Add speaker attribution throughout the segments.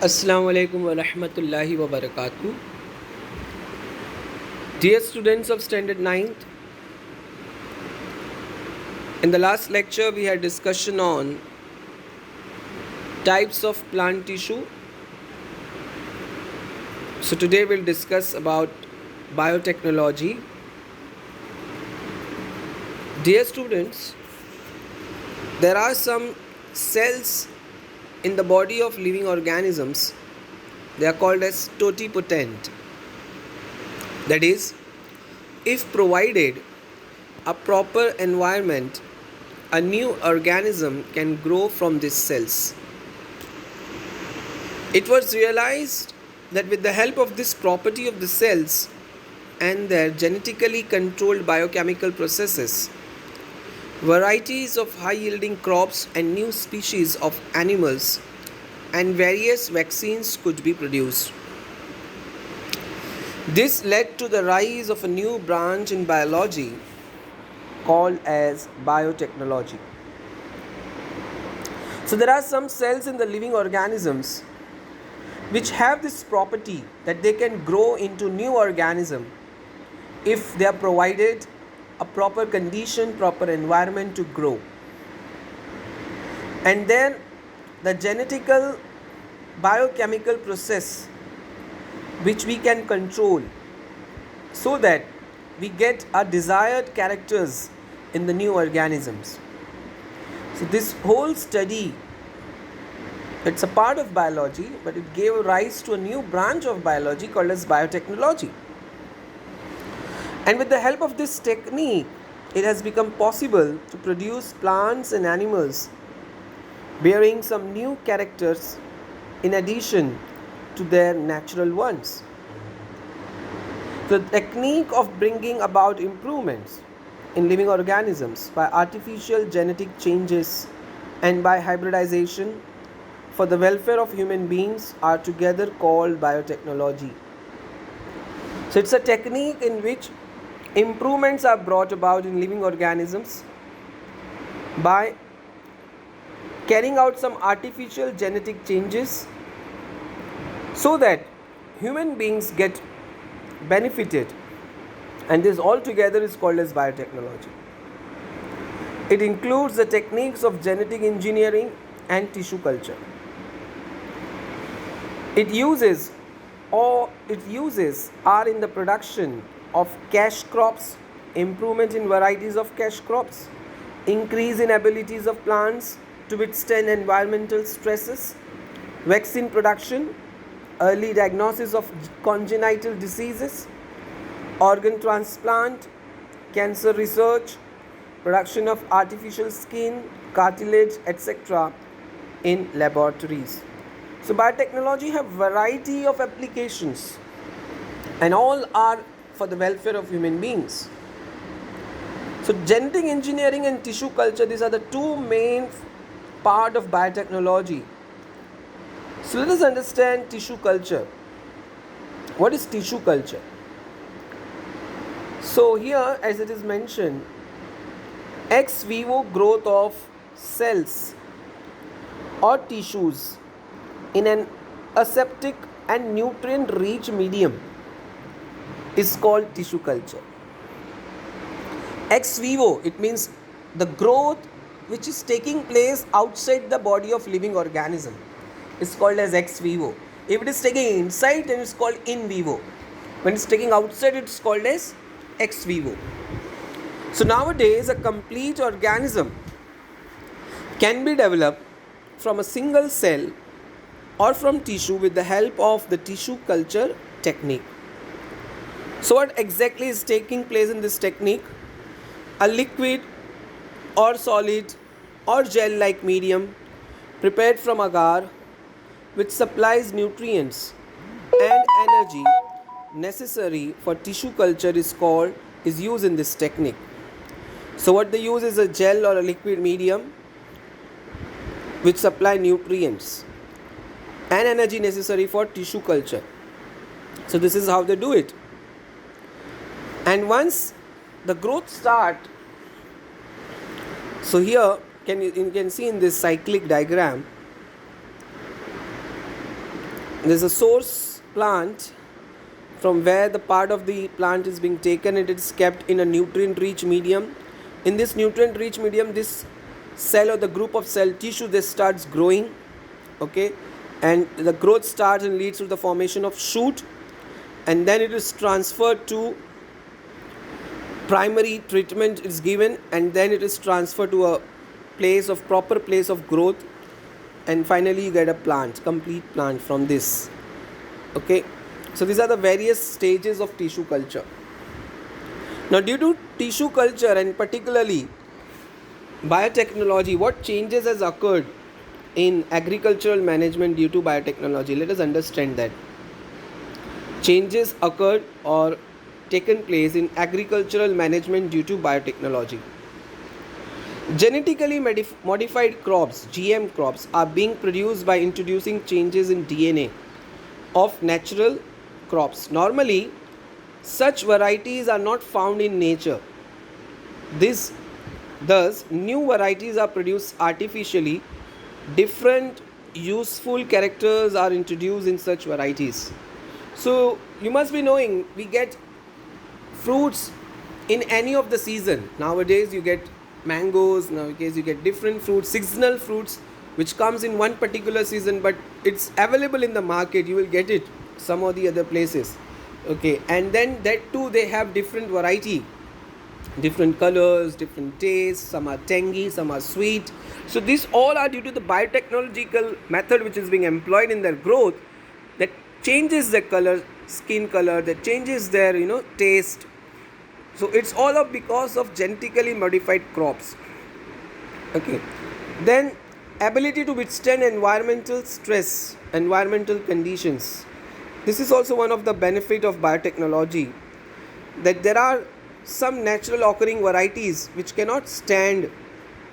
Speaker 1: Assalamu alaikum wa rahmatullahi wa barakatuh. Dear students of Standard 9th, in the last lecture we had discussion on types of plant tissue. So today we'll discuss about biotechnology. Dear students, there are some cells in the body of living organisms. They are called as totipotent. That is, if provided a proper environment, a new organism can grow from these cells. It was realized that with the help of this property of the cells and their genetically controlled biochemical processes, varieties of high yielding crops and new species of animals and various vaccines could be produced. This led to the rise of a new branch in biology called as biotechnology. So there are some cells in the living organisms which have this property that they can grow into new organism if they are provided a proper condition, proper environment to grow. And then the genetical biochemical process which we can control so that we get our desired characters in the new organisms. So this whole study, it's a part of biology, but it gave rise to a new branch of biology called as biotechnology. And with the help of this technique, it has become possible to produce plants and animals bearing some new characters in addition to their natural ones. The technique of bringing about improvements in living organisms by artificial genetic changes and by hybridization for the welfare of human beings are together called biotechnology. So it's a technique in which improvements are brought about in living organisms by carrying out some artificial genetic changes so that human beings get benefited, and this altogether is called as biotechnology. It includes the techniques of genetic engineering and tissue culture. It uses are in the production of cash crops, improvement in varieties of cash crops, increase in abilities of plants to withstand environmental stresses, vaccine production, early diagnosis of congenital diseases, organ transplant, cancer research, production of artificial skin, cartilage, etc. in laboratories. So biotechnology have variety of applications and all are for the welfare of human beings. So genetic engineering and tissue culture, these are the two main part of biotechnology. So let us understand tissue culture. What is tissue culture? So here, as it is mentioned, ex vivo growth of cells or tissues in an aseptic and nutrient rich medium is called tissue culture. Ex vivo, it means the growth which is taking place outside the body of living organism is called as ex vivo. If it is taking inside, then it's called in vivo. When it's taking outside, it's called as ex vivo. So nowadays, a complete organism can be developed from a single cell or from tissue with the help of the tissue culture technique. So what exactly is taking place in this technique? A liquid or solid or gel-like medium prepared from agar which supplies nutrients and energy necessary for tissue culture is used in this technique. So what they use is a gel or a liquid medium which supply nutrients and energy necessary for tissue culture. So this is how they do it. And once the growth start, so here you can see in this cyclic diagram, There's a source plant from where the part of the plant is being taken, and it is kept in a nutrient rich medium. In this nutrient rich medium, this cell or the group of cell tissue, this starts growing, okay, and the growth starts and leads to the formation of shoot, and then it is transferred to primary treatment is given, and then it is transferred to a proper place of growth, and finally you get a complete plant from this. Okay, so these are the various stages of tissue culture. Now, due to tissue culture and particularly biotechnology, what changes has occurred in agricultural management due to biotechnology? Let us understand that changes occurred or taken place in agricultural management due to biotechnology. Genetically modified crops, GM crops, are being produced by introducing changes in DNA of natural crops. Normally, such varieties are not found in nature. Thus, new varieties are produced artificially. Different useful characters are introduced in such varieties. So, you must be knowing, we get fruits in any of the season. Nowadays, you get mangoes, nowadays you get different fruits, seasonal fruits, which comes in one particular season, but it's available in the market. You will get it some of the other places. Okay, and then that too, they have different variety, different colors, different tastes. Some are tangy, some are sweet. So these all are due to the biotechnological method which is being employed in their growth, that changes their color, skin color, that changes their taste. So it's all up because of genetically modified crops. Okay, then ability to withstand environmental stress, environmental conditions. This is also one of the benefit of biotechnology, that there are some natural occurring varieties which cannot stand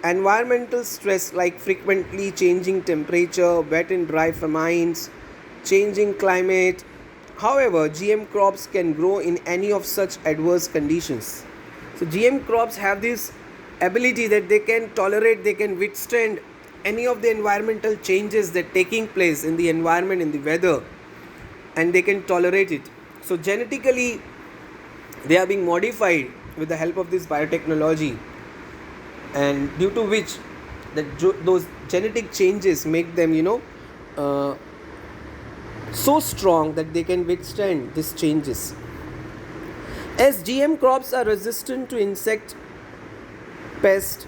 Speaker 1: environmental stress, like frequently changing temperature, wet and dry famines, changing climate. However, GM crops can grow in any of such adverse conditions. So GM crops have this ability that they can tolerate, they can withstand any of the environmental changes that taking place in the environment, in the weather, and they can tolerate it. So genetically, they are being modified with the help of this biotechnology, and due to which those genetic changes make them so strong that they can withstand these changes. As GM crops are resistant to insect, pest,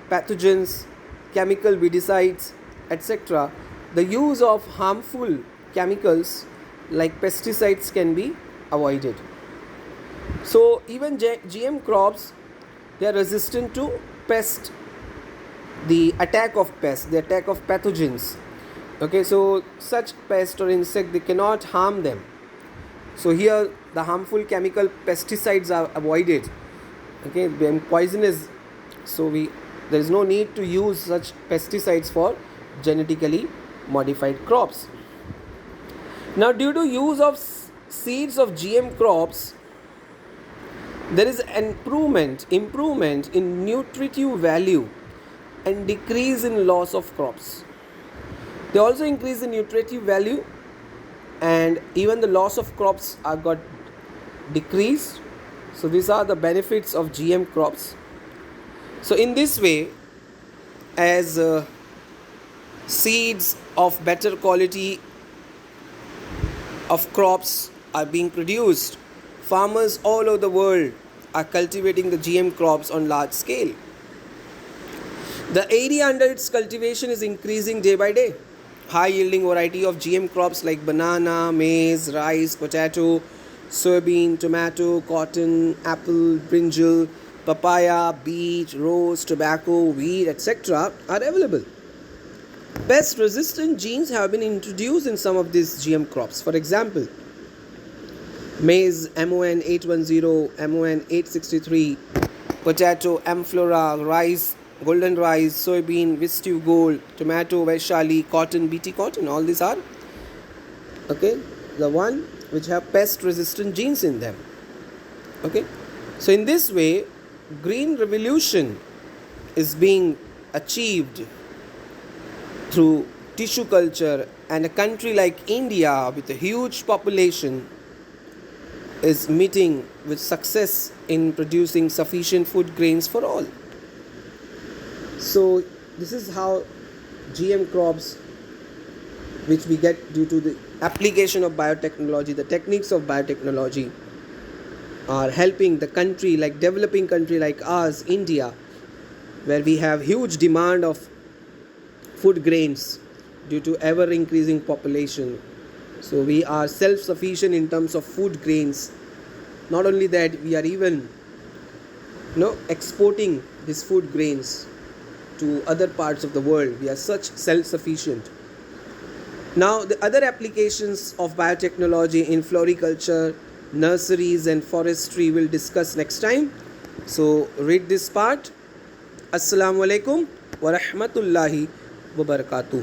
Speaker 1: pathogens, chemical weedicides, etc., the use of harmful chemicals like pesticides can be avoided. So even GM crops, they are resistant to pest, the attack of pests, the attack of pathogens. Okay, so such pest or insect, they cannot harm them. So here the harmful chemical pesticides are avoided. Okay, they are poisonous. So there is no need to use such pesticides for genetically modified crops. Now, due to use of seeds of GM crops, there is an improvement in nutritive value and decrease in loss of crops. They also increase the nutritive value, and even the loss of crops are got decreased. So these are the benefits of GM crops. So in this way, as seeds of better quality of crops are being produced, farmers all over the world are cultivating the GM crops on large scale. The area under its cultivation is increasing day by day. High yielding variety of GM crops like banana, maize, rice, potato, soybean, tomato, cotton, apple, brinjal, papaya, beet, rose, tobacco, wheat, etc. are available. Pest resistant genes have been introduced in some of these GM crops. For example, maize MON 810, MON 863, potato Amflora, rice golden rice, soybean Vistu Gold, tomato Vaishali, cotton BT cotton. All these are the one which have pest resistant genes in them. Okay, so in this way, green revolution is being achieved through tissue culture, and a country like India with a huge population is meeting with success in producing sufficient food grains for all. So, this is how GM crops, which we get due to the application of biotechnology, the techniques of biotechnology, are helping the country like developing country like ours, India, where we have huge demand of food grains due to ever increasing population. So we are self sufficient in terms of food grains. Not only that, we are even exporting these food grains to other parts of the world. We are such self sufficient. Now, the other applications of biotechnology in floriculture, nurseries, and forestry will discuss next time. So, read this part. Assalamu alaikum wa rahmatullahi wa barakatuh.